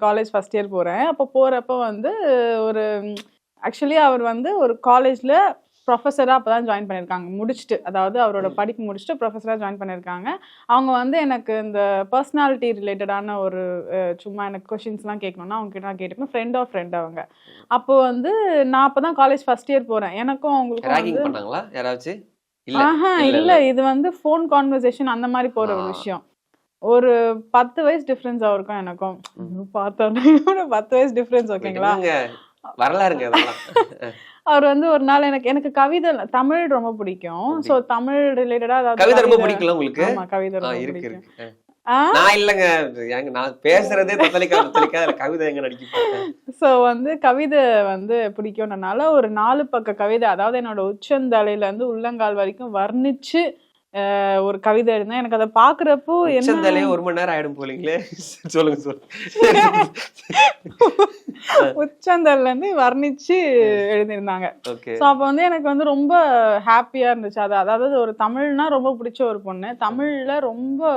College first year போறேன். அப்போ போறப்ப வந்து ஒரு ஆக்சுவலி அவர் வந்து ஒரு காலேஜ்ல ப்ரொஃபஸரா அப்பதான் ஜாயின் பண்ணியிருக்காங்க. முடிச்சுட்டு, அதாவது அவரோட படிப்பு முடிச்சுட்டு ப்ரொஃபஸரா ஜாயின் பண்ணியிருக்காங்க. அவங்க வந்து எனக்கு இந்த பர்சனாலிட்டி ரிலேட்டடான ஒரு சும்மா எனக்கு கொஸ்டின்ஸ்லாம் கேட்கணும்னா அவங்க கிட்ட நான் கேட்டுப்பேன். ஃப்ரெண்ட் ஆஃப் ஃப்ரெண்ட் அவங்க. அப்போ வந்து நான் அப்பதான் காலேஜ் ஃபர்ஸ்ட் இயர் போறேன். எனக்கும் அவங்களுக்கும் ராகிங் வந்து பண்ணாங்களா யாராச்சும்? இல்ல இது வந்து ஃபோன் கான்வர்சேஷன் அந்த மாதிரி போற ஒரு விஷயம். ஒரு 10 வயசு டிஃபரன்ஸ் அவருக்கும் எனக்கும். பார்த்தோன்னே 10 வயசு டிஃபரன்ஸ் ஓகேங்களா? வரலாறுங்க அதெல்லாம். அவர் வந்து ஒரு நாள் எனக்கு கவிதை தமிழ் ரொம்ப பிடிக்கும். சோ தமிழ் ரிலேட்டடா அதாவது கவிதை ரொம்ப பிடிக்கல உங்களுக்கு? ஆமா கவிதை ரொம்ப இருக்கு பிடிக்கும். இருக்கு. நான் இல்லங்க நான் பேசுறதே தத்தளிக்கா கவிதை எங்க நடிக்க. சோ வந்து கவிதை வந்து பிடிக்கும்னால ஒரு 4 பக்க கவிதை, அதாவது என்னோட உச்சந்தலையில இருந்து உள்ளங்கால் வரைக்கும் வர்ணிச்சு ஒரு கவிதை எழுதினேன். எனக்கு அதை பாக்குறப்போ உச்சந்தலையே 1 மணி நேரம் ஆயிடும் போலீங்களே. சொல்லுங்க. உச்சந்தல்ல இருந்து வர்ணிச்சு எழுதியிருந்தாங்க. சோ அப்ப வந்து எனக்கு வந்து ரொம்ப ஹாப்பியா இருந்துச்சு. அதாவது ஒரு தமிழ்னா ரொம்ப பிடிச்ச ஒரு பொண்ணு, தமிழ்ல ரொம்ப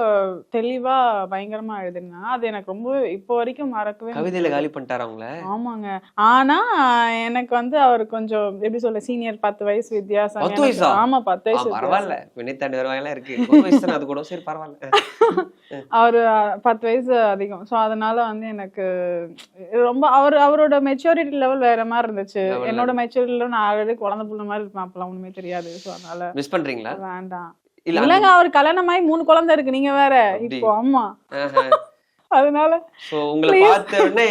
தெளிவா பயங்கரமா எழுதிருந்தாங்க. அது எனக்கு ரொம்ப இப்போ வரைக்கும் மறக்கவே. கவிதையில காலி பண்ணிட்டாரு அவங்கள. ஆமாங்க. ஆனா எனக்கு வந்து அவர் கொஞ்சம் எப்படி சொல்ல சீனியர் 10 வயசு வித்தியாசம். 10 வயசா? ஆமா 10 வயசு. பரவாயில்ல, வினைத்தாண்டி வருவாங்கலாம் இருக்கு. 1 வயசு தானே, அது கூட சரி பரவாயில்ல. அவரு 10 வயசு அதிகம். சோ அதனால வந்து எனக்கு ரொம்ப அவரோட மெச்சூரிட்டி லெவல் வேற மாதிரி இருந்துச்சு. என்னோட மெச்சூரிட்டில நான் ஆல்ரெடி குழந்தை புள்ள மாதிரி இருப்பேன். அப்பெல்லாம் ஒண்ணுமே தெரியாது. சோ அதனால மிஸ் பண்றீங்களா? வேண்டாம். இல்லங்க, அவர் கல்யாணம் ஆகி 3 குழந்தை இருக்கு. நீங்க வேற இப்போ. ஆமா அதனால உங்களை பார்த்த உடனே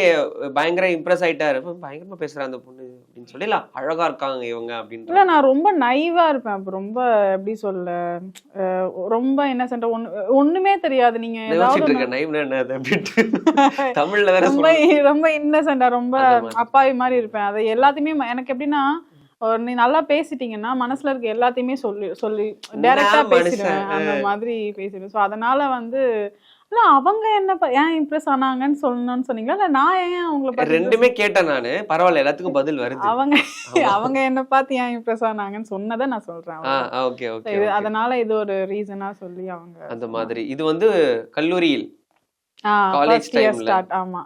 பயங்கர இம்ப்ரெஸ் ஆயிட்டாரு. பயங்கரமா பேசுறாங்க அந்த பொண்ணு அப்படின்னு சொல்லலாம். அழகா இருக்காங்க இவங்க அப்படின்னு. இல்ல நான் ரொம்ப நைவா இருப்பேன். அப்ப ரொம்ப எப்படி சொல்ல ரொம்ப இன்னசென்ட், ஒண்ணுமே தெரியாது. நீங்க தமிழ்ல வேற ரொம்ப இன்னசென்டா ரொம்ப அப்பாவி மாதிரி இருப்பேன். அது எல்லாத்தையுமே எனக்கு எப்படின்னா நீ நல்லா பேசிட்டீங்கன்னா மனசுல இருக்க எல்லாத்தையுமே சொல்லி டைரக்டா பேசிடுவேன். அந்த மாதிரி பேசிடுவேன். சோ அதனால வந்து இல்ல அவங்க என்ன ஏன் இம்ப்ரெஸ் ஆனாங்கன்னு சொல்லணும்னு சொன்னீங்களா? இல்ல நான் ஏன் அவங்கள ரெண்டுமே கேட்டேன் நானு. பரவாயில்ல, எல்லாத்துக்கும் பதில் வருது. அவங்க என்ன பார்த்து ஏன் இம்ப்ரெஸ் ஆனாங்கன்னு சொன்னதை நான் சொல்றேன். Okay okay. அதனால இது ஒரு ரீசனா சொல்லி அவங்க அந்த மாதிரி. இது வந்து கல்லூரியில் காலேஜ் டைம்ல. ஆமா.